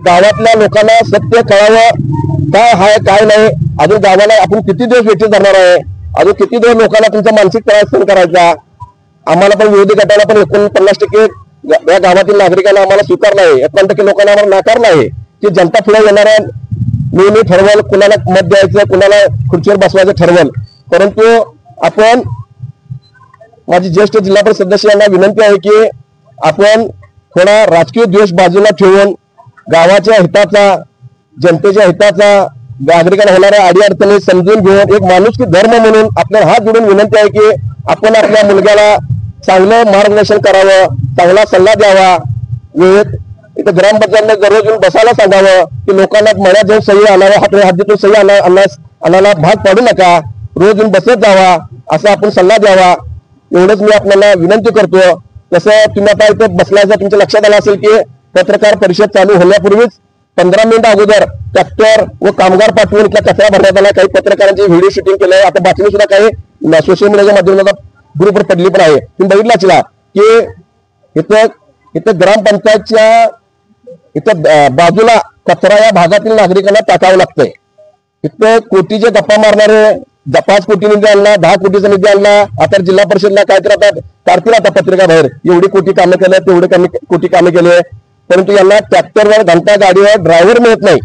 गावातल्या लोकांना सत्य कळावं, काय हाय काय नाही. अजून गावाला आपण किती दिवस वेठी धरणार आहे, अजून किती दिवस लोकांना तुमचा मानसिक त्रास सहन करायचा. आम्हाला पण विरोधी गटाला पण 49% या गावातील नागरिकांना आम्हाला स्वीकारलं आहे, 51% लोकांना आम्हाला नाकारलं आहे की जनता पुढे येणाऱ्या मी ठरवल कुणाला मत द्यायचं, कुणाला खुर्चीवर बसवायचं ठरवल. परंतु आपण माझी ज्येष्ठ जिल्हा परिषद सदस्य यांना विनंती आहे की आपण थोडा राजकीय द्वेष बाजूला ठेवून गावाच्या हिताचा, जनतेच्या हिताचा, नागरिकांना होणाऱ्या अडीअडचणी समजून घेऊन एक माणुसकी धर्म म्हणून आपल्याला हात जोडून विनंती आहे की आपण आपल्या मुलग्याला चांगलं मार्गदर्शन करावं, चांगला सल्ला द्यावा. वेळेत इथं ग्रामपंचायतने दररोज येऊन बसायला सांगावं की लोकांना मळ्यात जाऊन सही आणावं, हद्दीतून सही आणायला भाग पाडू नका, रोज येऊन बसत जावा, असा आपण सल्ला द्यावा. एवढंच मी आपल्याला विनंती करतो. तसं तुम्ही आता इथं बसल्याचं तुमच्या लक्षात आलं असेल की पत्रकार परिषद चालू होण्यापूर्वीच 15 मिनिटं अगोदर ट्रॅक्टर व कामगार पाठवून इथला कचरा भरण्यात आला. काही पत्रकारांची व्हिडिओ शूटिंग केलंय. आता बातमी सुद्धा काही सोशल मीडियाच्या माध्यमातून ग्रुपवर पडली पण आहे. तुम्ही बघितलं असेल की इथं ग्रामपंचायतच्या इथं बाजूला कचरा या भागातील नागरिकांना टाकावं लागतंय. इथं कोटीचे गप्पा मारणारे 5 कोटी निधी आणला, 10 कोटीचा निधी आणला. आता जिल्हा परिषदला काय तर आता काढतील आता पत्रिका बाहेर, एवढी कोटी कामं केले, तेवढे कोटी कामे केले. परंतु यांना ट्रॅक्टरवर घंटा गाडीवर ड्रायव्हर मिळत नाही.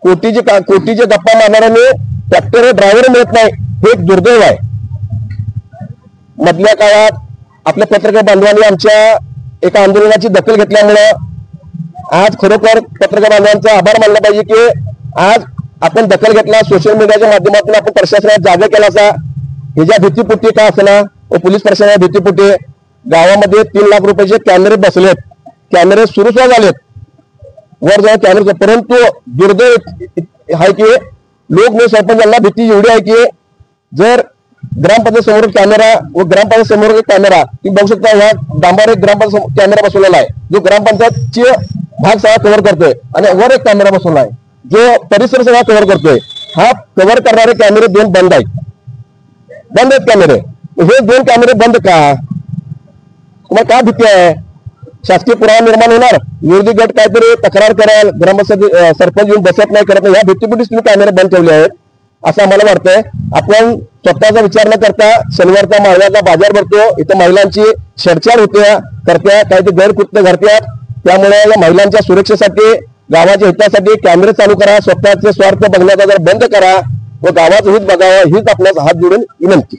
कोटीचे गप्पा मारणाऱ्यांनी ट्रॅक्टरवर ड्रायव्हर मिळत नाही, हे एक दुर्दैव आहे. मधल्या काळात आपल्या पत्रकार बांधवांनी आमच्या एका आंदोलनाची दखल घेतल्यामुळे आज खरोखर पत्रकार बांधवांचा आभार मानला पाहिजे की आज आपण दखल घेतला. सोशल मीडियाच्या माध्यमातून आपण प्रशासनाला जागा केला असा ह्याच्या भीतीपुटी का असना व पोलीस प्रशासनाच्या भीतीपुटी गावामध्ये 3 लाख रुपयाचे कॅमेरे बसलेत, कॅमेरे सुरू झालेत वर जाऊन कॅमेरे. परंतु दुर्दैव आहे की लोक सरपंचांना भीती एवढी आहे की जर ग्रामपंचायत समोर कॅमेरा व ग्रामपंचायत समोर कॅमेरा तुम्ही बघू शकता, ह्या डांबार एक ग्रामपंचायत कॅमेरा बसवलेला आहे जो ग्रामपंचायतची भाग सगळा कव्हर करतोय आणि वर एक कॅमेरा बसवला आहे जो परिसर सगळा कव्हर करतोय. हा कव्हर करणारे कॅमेरे 2 बंद आहेत कॅमेरे. हे 2 कॅमेरे बंद का? तुम्हाला काय भीती आहे? शासकीय पुरावा निर्माण होणार, विरोधी गट काहीतरी तक्रार कराल, ग्रामपंचायत सरपंच येऊन बसत नाही, करत नाही, या भीतीपुटीच तुम्ही कॅमेरे बंद ठेवले आहेत असं आम्हाला वाटतंय. आपण स्वतःचा विचार न करता शनिवारचा माळव्याचा बाजार भरतो, इथं महिलांची छेडछाड होते करत्या, काही ते गैरकृत्य घडत्यात. त्यामुळे या महिलांच्या सुरक्षेसाठी, गावाच्या हितासाठी कॅमेरे चालू करा, स्वतःचे स्वार्थ बघण्याचा जर बंद करा व गावाचं हित बघावं, हीच आपल्याला हात जोडून विनंती.